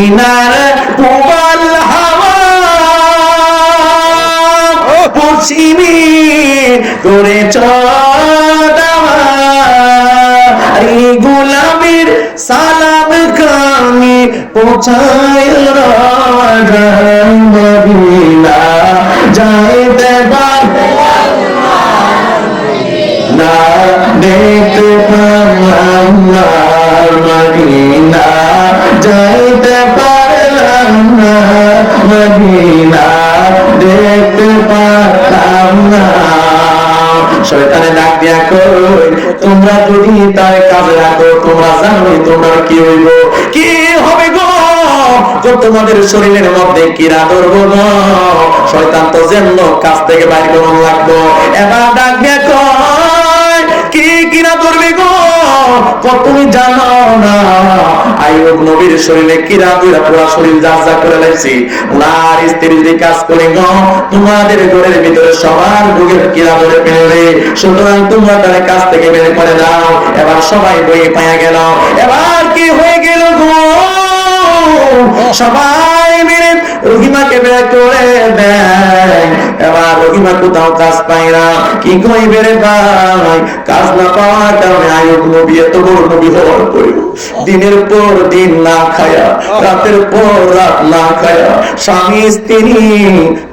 মদিনার প্রবাল হাওয়া পশ্চিমী করে চড়াওয়া এই গোলামের সালাম কানে পৌঁছায় মদিনা যাইতে পারে না দেখতে পারলাম না মদিনা যাইতে পারলাম না মদিনা দেখতে পারলাম না। শয়তানে ডাক দিয়া কই তোমরা যদি তার কাজে রাখো তোমরা জানো তোমরা কি হইব, কি হবে গো? তোমাদের শরীরের মধ্যে কিরা ধরবো গো? শয়তান তো যেন কাছ থেকে বাইর করুন লাগবো। এবার ডাক দিয়া কই কি কিরা ধরবে গো? তুমি জানো না আইয়ুব নবীর শরীরে কিরা দুইরা পুরা শরীর যা যা করে লাইছি। ওনার স্ত্রী যদি কাজ করে গো তোমাদের ঘরের ভিতরে সবার রোগের কিরা ধরে ফেলবে। সুতরাং তোমরা তার কাছ থেকে বের করে দাও। এবার সবাই বই পাইয়া গেল। এবার কি হয়ে গেল গো? সবাই মিলে রহিমাকে বের করে দেয়। এবার রহিমা কোথাও কাজ পায় না। কি কইবে রে ভাই? কাজ না পাওয়ার কারণে আইয়ুব নবী এত বড় নবী হওয়ার পরেও দিনের পর দিন না খায়া, রাতের পর রাত না খায়া, স্বামী স্ত্রী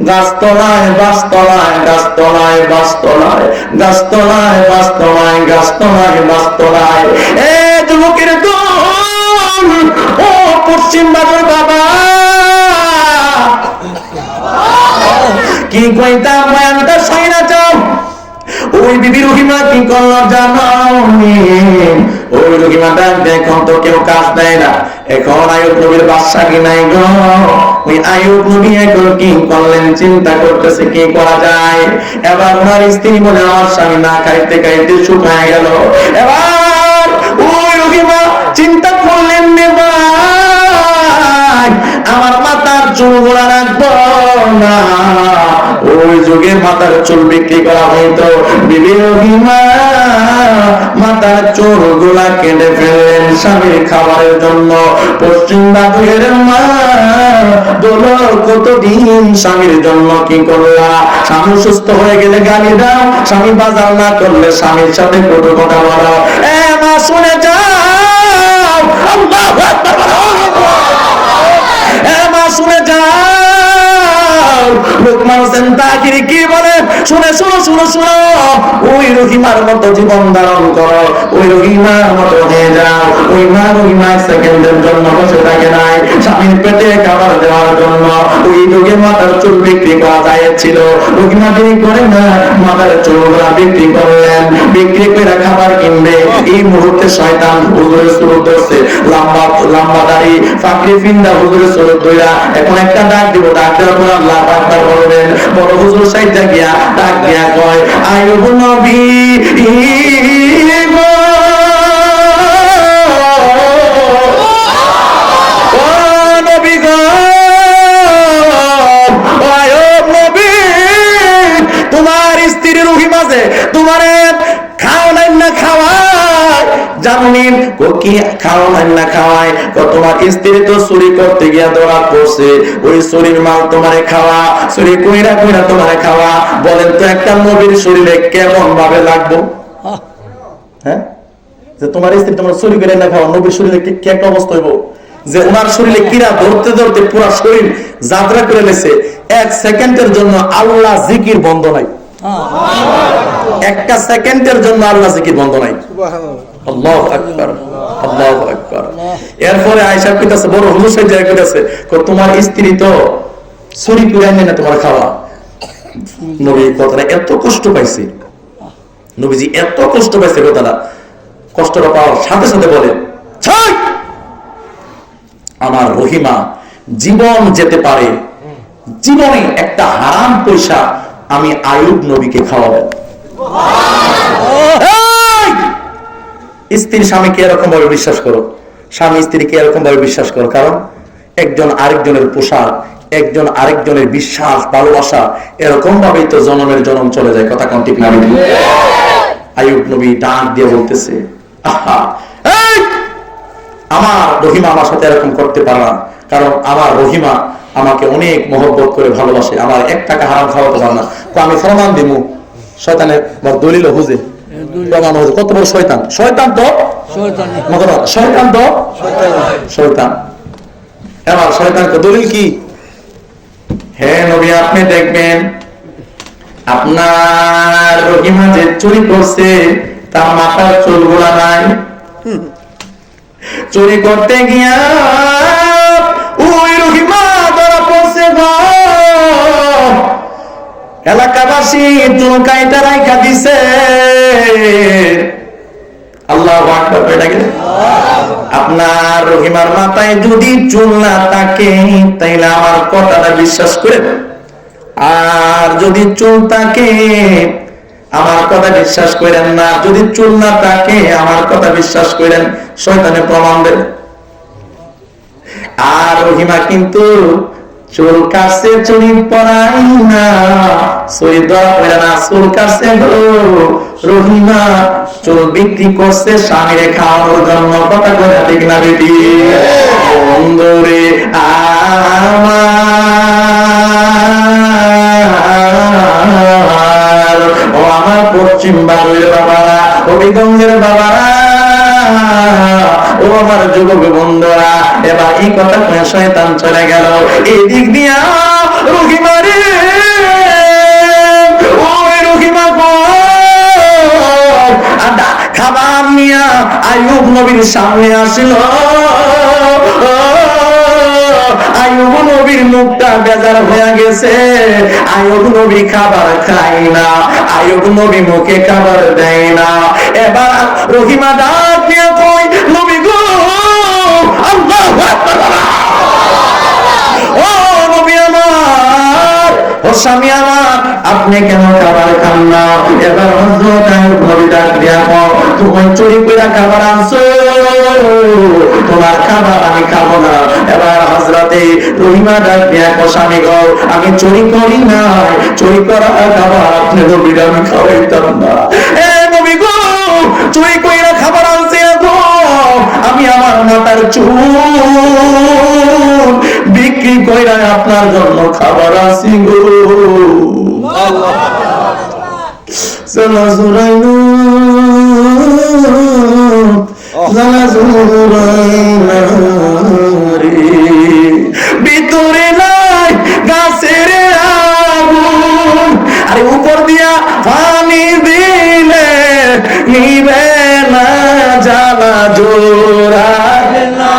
গাছতলায় বাসতলায়, গাছতলায় বাসতলায়, গাছতলায় বাসতলায়, গাছতলায় বাসতলায়। এ যুবকের দল, ও পশ্চিম বাজার বাবা, কি কইতাম বয়ানটা সাইনা চাও। ওই বিবি রহিমা কি করল জানো? ওই রহিমা ডাক দেখুন তো কেউ কাজ দেয় না। এখন আইয়ুব নবীর বাদশা কি নাই গো? ওই আইয়ুব নবী এখন কি করলেন? চিন্তা করতেছে কি করা যায়। এবার ওনার স্ত্রী বলে আমার স্বামী না খাইতে খাইতে শুকায় গেল। এবার ওই রহিমা চিন্তা করলেন আমার মাথার চুল গোড়া রাখবো না। ওই যুগে মাথার চুল বিক্রি করা হইতো। বিবি রহিমা মাথার চুল গোলা কেটে ফেললেন স্বামীর খাবারের জন্য। পশ্চিম বাদুয়ের মা বলো কতদিন স্বামীর জন্য কি করলা? স্বামী সুস্থ হয়ে গেলে গালি দাও, স্বামী বাজার না করলে স্বামীর সাথে কত কথা বলো। এ মা শুনে যাও, আল্লাহু আকবার, এ মা শুনে যাও। লোকমান হোসেন তাকির কি বলে? শুনে শুনো শুনো শুনো। ওই রহিমার মতো জীবন ধারণ করো, ওই রহিমার মতো হয়ে যাও। ওই মা রহিমা সেকেন্ডের জন্য বসে থাকে নাই স্বামীর পেটে খাবার দেওয়ার জন্য। ওই যুগে মাথার চুল বিক্রি করা যাচ্ছিল। রহিমা তিনি করে না, মাথার চুলগুলা বিক্রি করলেন। বিক্রি করে খাবার কিনবে। এই মুহূর্তে শয়তান হুজুরের চুল ধরছে, লম্বা লম্বা দাড়ি, ফাঁকড়ি ফিন্দা হুজুরের চুল ধইরা। এখন একটা ডাক দিব, ডাক দেওয়ার পর আল্লাহ আকবার বলবেন। বড় হুজুর সাইডটা গিয়া ডাক দিয়া কয় আইয়ুব নবী তোমার স্ত্রী রহিমা আছে, তোমার খাও নাই না খাওয়ায় জানেন কি খাও নাই না খাওয়ায়? তোমার স্ত্রী তো চুরি করতে গিয়া ধরা পড়ছে। ওই চুরির মাল তোমারে খাওয়া, চুরি কইরা কইরা তোমারে খাওয়া। বলেন তো একটা নবীর শরীরে কেমন ভাবে লাগবো? হ্যাঁ, যে তোমার স্ত্রী তোমার চুরি করে না খাওয়া, নবীর শরীরে কি একটা অবস্থা হইব? যে ওনার শরীরে কিরা ধরতে ধরতে পুরো শরীর যাত্রা করে লেছে। এক সেকেন্ডের জন্য আল্লাহ জিকির বন্ধ নাই। একটা সেকেন্ডের জন্য আল্লাহ জিকির বন্ধ নাই। আল্লাহু আকবার, আল্লাহু আকবার। এরপরে আয়েশা কইতাছে, বড় হুজুর সাহেব কইতাছে তোমার স্ত্রী তো চুরি করে আনে না তোমার খাওয়া। নবী কথাটা এত কষ্ট পাইছে, নবীজি এত কষ্ট পাইছে, কথাটা কষ্টটা পাওয়ার সাথে সাথে বলে আমার রহিমা জীবন যেতে পারে, জীবনে একটা হারাম পয়সা আমি আইয়ুব নবীকে খাওয়াবো। স্ত্রী স্বামীকে এরকম ভাবে বিশ্বাস করো, স্বামী স্ত্রীকে এরকম ভাবে বিশ্বাস করো। কারণ একজন আরেকজনের পোশাক, একজন আরেকজনের বিশ্বাস, ভালোবাসা, এরকম ভাবেই তো জন্মের জন্ম চলে যায়। কথা কোন ঠিক না? আইয়ুব নবী ডাক দিয়ে বলতেছে আহা আমার রহিমা আমার সাথে এরকম করতে পারে না, কারণ আমার রহিমা আমাকে অনেক মহব্বত করে ভালোবাসে, আমার 1 টাকা হারাম খাওয়াতে পারে না। তো আমি প্রমাণ দিমু, শয়তানের দলিল হুজে প্রমাণ হুজে কত বড় শয়তান। শয়তান তো শয়তান। এবার শয়তানকে দলিল কি? হে নবী, আপনি দেখবেন আপনার রহিমা যে চুরি করছে তার মাথার চুলগুলা নাই। চুরি করতে গিয়া ওই রহিমা ধরা পড়ছে গো। এলাকাবাসী চুল কাইটা রাইখা দিছে। আল্লাহু আকবার। আপনার রহিমার মাথায় যদি চুল না থাকে তাইলে আমার কথাটা বিশ্বাস করেন, আর যদি চুল থাকে আমার কথা বিশ্বাস করেন না। যদি চুল না থাকে আমার কথা বিশ্বাস করেন, শয়তানে প্রমাণ দেন। আর রহিমা কিন্তু চুল কাছে চুরি পরাই না, চুরি ধরা পড়ে না, চুল কাছে রহিমা চুল বিক্রি করছে স্বামীরে খাওয়ানোর জন্য। কথা করে ঠিক না বেটি? বন্ধুরে আমার, ও আমার পশ্চিম বাংলার বাবারা, হবিগঞ্জের বাবারা, ও আমার যুবক বন্ধুরা, এবার এই কথা শুনে শয়তান চলে গেল। এই দিক দিয়া রহিমা রে, ওই রহিমা খাবার নিয়া আইয়ুব নবীর সামনে আসিল। আইয়ুব নবীর মুখটা বেজার হয়ে গেছে। আইয়ুব নবী খাবার খায় না, আইয়ুব নবী মুখে খাবার দেয় না। এবার রহিমা ডাক দিয়া কই, নবী গো, আল্লাহু আকবার, ও নবী আমার, ও স্বামী আমার, আপনি কেন খাবার খান না? এবার হযরত আইয়ুব নবী ডাক দিয়া কই, তুমি চুরি করে খাবার আনছো, তোমার খাবার আমি খাবো না। এবার হযরতে রহিমা ডাক দিয়া কই, স্বামী গো, আমি চুরি করি না, চুরি করা খাবার আপনি নবীর আমি খাওয়াইতাম না। এ নবী গো, চুরি কইরা খাবার আনছি গো, আমি আমার মাথার চুল বিক্রি কইরা আপনার জন্য খাবার আসি গো। জানা জুরাইনু, জানা জুরাইনু রে, ভিতরে নাই গাছের আগুন, আরে উপর দিয়া পানি দিলে নিবে না, জ্বালা জোড়ায় না,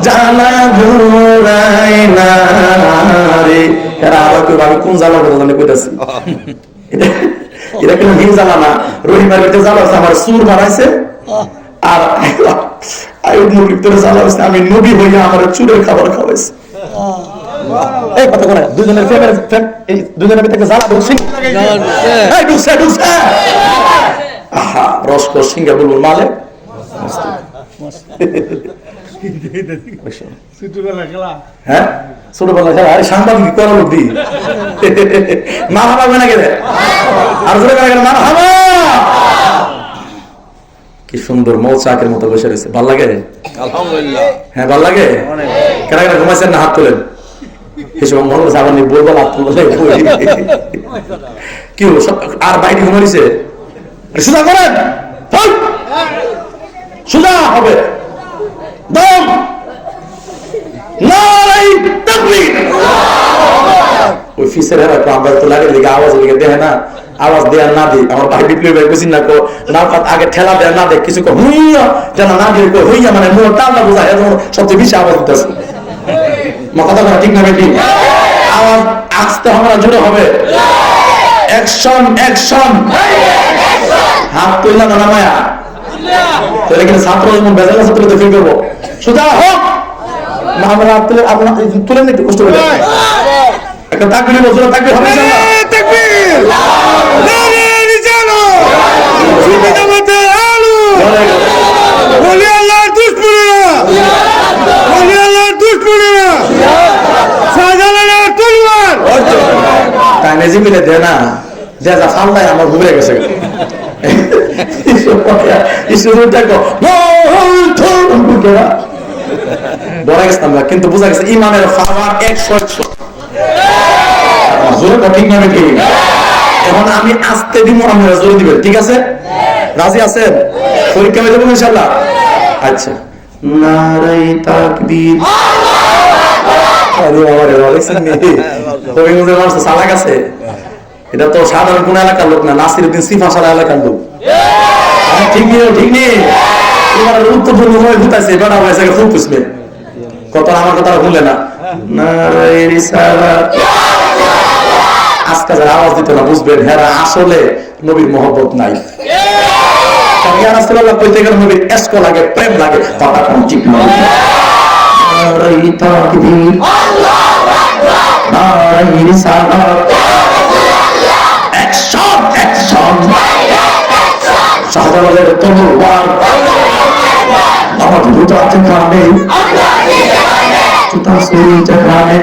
জ্বালা জোড়ায় না রে। এরা আবার কেউ আমি কোন জ্বালা কথা জানি কইতাছি, এটা কেন হিম জ্বালা না, রহিমার ভিতরে জ্বালা হচ্ছে আমার সুর বানাইছে, আর আইয়ুব নবীর ভিতরে জ্বালা হচ্ছে আমি নবী হইয়া আমার চুরের খাবার খাওয়াইছে। এই কথা বলে দুজনের এই দুজনের ভিতরে জ্বালা ঢুকছে, এই ঢুকছে ঢুকছে, আহা রসকো সিংহা বলবো মালে হ্যাঁ ছোটবেলা খেলা। আরে সাংবাদিক করা লোক দি মা হাবা না গেলে আর জোরে গেলে মা হাবা। কি সুন্দর মৌচাকের মতো বসে রয়েছে, ভাল লাগে? আলহামদুলিল্লাহ, হ্যাঁ ভাল লাগে। কেন কেন ঘুমাইছেন না? হাত তোলেন। এসব মনে হচ্ছে আবার বলবো হাত তুলবে কি হলো? আর বাইরে ঘুমাইছে, সোজা করেন, সোজা হবে দম নারাই তাকবীর। ওই ফিসের হেরা তো আমরা তো লাগে দিকে আওয়াজ দিকে দেয় না, আওয়াজ দেয়া না দিই আমার ভাই বিপ্লবী ভাই বুঝিন না কো না আগে ঠেলা দেয়া না দেখ কিছু কো হুইয়া যেন না দিয়ে কো হইয়া মানে মোর টানটা বোঝায় এত সবচেয়ে বেশি আওয়াজ দিতেছে। মা কথা বলা ঠিক না বেটি? আওয়াজ আসতে আমরা জোরে হবে। অ্যাকশন অ্যাকশন, হাত তুললা না মায়া তাহলে কিন্তু ছাত্র যেমন বেজাল ছাত্র তো ফিল করবো। সোজা হোক না, আমরা তুলে আপনার তুলে একটু কষ্ট করে একটা তাকবীর বলছো, তাকবীর হবে ইনশাআল্লাহ। তাকবীর নারে রিজালো জিন্দাবাদে আলু বলি আল্লাহর দুশমনেরা, বলি আল্লাহর দুশমনেরা, শাহজালালের তলোয়ার তাই নেজি মিলে দে না যা যা সামনে আমার ঘুরে গেছে। ডরা গেছিলাম না, কিন্তু বোঝা গেছে ইমানের পাওয়ার 100 জোরে ঠিক না ঠিক? এখন আমি আসতে দিব, আপনারা জোরে দিবেন, ঠিক আছে? রাজি আছেন? পরীক্ষা হয়ে যাবো ইনশাআল্লাহ। আচ্ছা, নারায়ে তাকবীর। আরে বাবা রে, দেখছেন নি কবিগুজের মানুষ সালাক আছে। এটা তো সাধারণ কোন এলাকার লোক না, নাসিরউদ্দিন সিফাসালা এলাকার লোক। ঠিক নেই, ঠিক নেই। এবার উত্তরপূর্ব হয়ে ঘুরতেছে, বেড়া হয়েছে খুব বুঝবে কত, আমার কথা বললে না। নারায়ে রিসালাত। আজকে যারা আওয়াজ দিত না বুঝবেন হেরা আসলে নবীর মহব্বত নাই। ইয়া রাসূলুল্লাহ কইতে গেলে নবীর ইশক লাগে, প্রেম লাগে, কথা কোন ঠিক না। নারায়ে তাকবীর, আল্লাহু আকবার, নারায়ে রিসালাত, অ্যাকশন অ্যাকশন, শাহজালালের তলোয়ার আমার দুটো আছে কানে, জুতা সুরিটা কানে,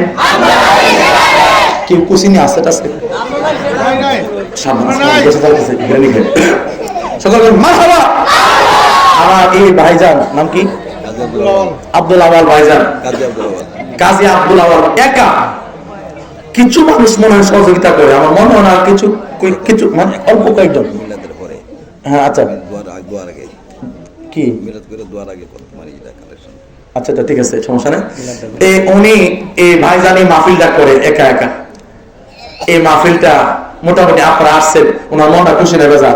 কি কুসিনি আছে আছে সকল মারহাবা। আমার এই ভাইজান নাম কি? আব্দুল আওয়াল ভাইজান, কাজী আব্দুল আওয়াল। একা কিছু মানুষ মনে হয় সহযোগিতা করে, আমার মনে হয় না কিছু কিছু মানে অল্প কয়েকজন। হ্যাঁ আচ্ছা, কি আচ্ছা আচ্ছা ঠিক আছে, সমস্যা নেই। উনি এই ভাইজান এই মাহফিলটা করে একা একা। এই মাহফিলটা মোটামুটি আপনারা আসছেন, ওনার মনটা খুশি না বেজা?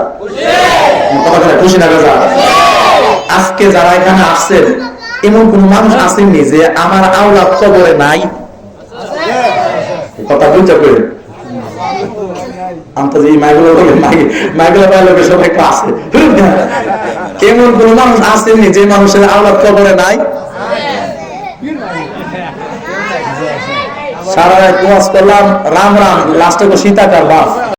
কথা খুশি না বেজা? আজকে যারা এখানে আসছেন এমন কোন মানুষ আসেননি যে আমার আওলাদ কবরে নাই? কথা বুঝতে পেরে এমন কোন মানুষ আসেননি যে মানুষের আওলাদ কবরে নাই? সারা রাত ওয়াজ করলাম, রাম রাম, লাস্টে সীতাকার বাপ।